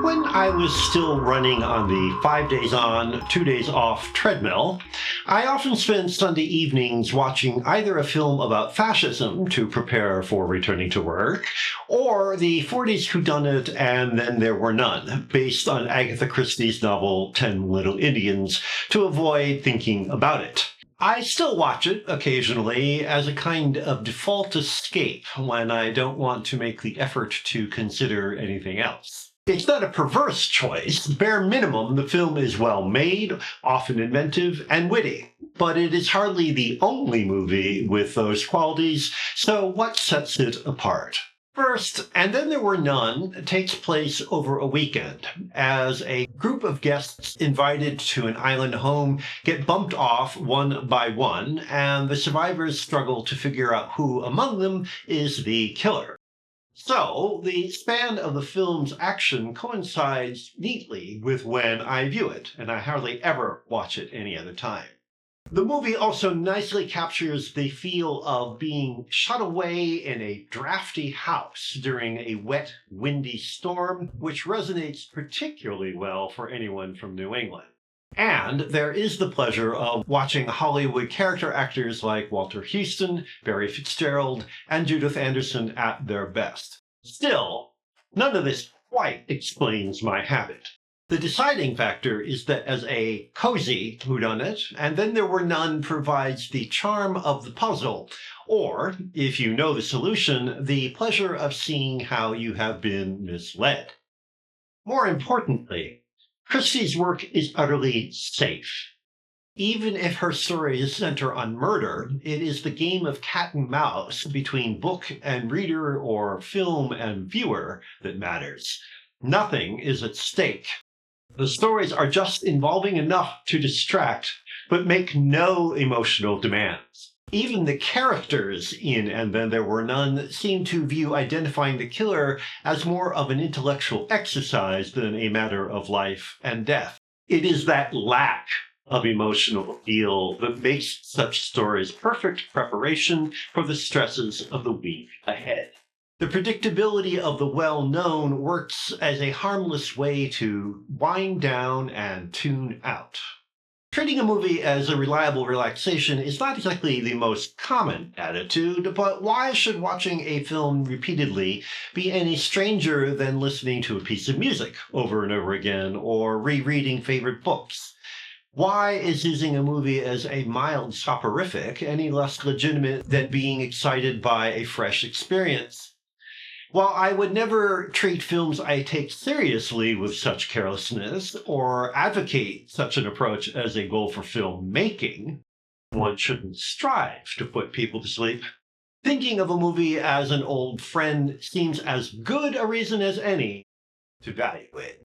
When I was still running on the 5 days on, 2 days off treadmill, I often spent Sunday evenings watching either a film about fascism to prepare for returning to work, or the 40s whodunit and Then There Were None, based on Agatha Christie's novel 10 Little Indians, to avoid thinking about it. I still watch it occasionally as a kind of default escape when I don't want to make the effort to consider anything else. It's not a perverse choice. Bare minimum, the film is well made, often inventive, and witty. But it is hardly the only movie with those qualities, so what sets it apart? First, And Then There Were None takes place over a weekend, as a group of guests invited to an island home get bumped off one by one, and the survivors struggle to figure out who among them is the killer. So, the span of the film's action coincides neatly with when I view it, and I hardly ever watch it any other time. The movie also nicely captures the feel of being shut away in a drafty house during a wet, windy storm, which resonates particularly well for anyone from New England. And there is the pleasure of watching Hollywood character actors like Walter Houston, Barry Fitzgerald, and Judith Anderson at their best. Still, none of this quite explains my habit. The deciding factor is that as a cozy whodunit, And Then There Were None provides the charm of the puzzle, or, if you know the solution, the pleasure of seeing how you have been misled. More importantly, Christie's work is utterly safe. Even if her stories center on murder, it is the game of cat and mouse between book and reader or film and viewer that matters. Nothing is at stake. The stories are just involving enough to distract, but make no emotional demands. Even the characters in And Then There Were None seem to view identifying the killer as more of an intellectual exercise than a matter of life and death. It is that lack of emotional appeal that makes such stories perfect preparation for the stresses of the week ahead. The predictability of the well-known works as a harmless way to wind down and tune out. Treating a movie as a reliable relaxation is not exactly the most common attitude, but why should watching a film repeatedly be any stranger than listening to a piece of music over and over again or rereading favorite books? Why is using a movie as a mild soporific any less legitimate than being excited by a fresh experience? While I would never treat films I take seriously with such carelessness or advocate such an approach as a goal for filmmaking, one shouldn't strive to put people to sleep. Thinking of a movie as an old friend seems as good a reason as any to value it.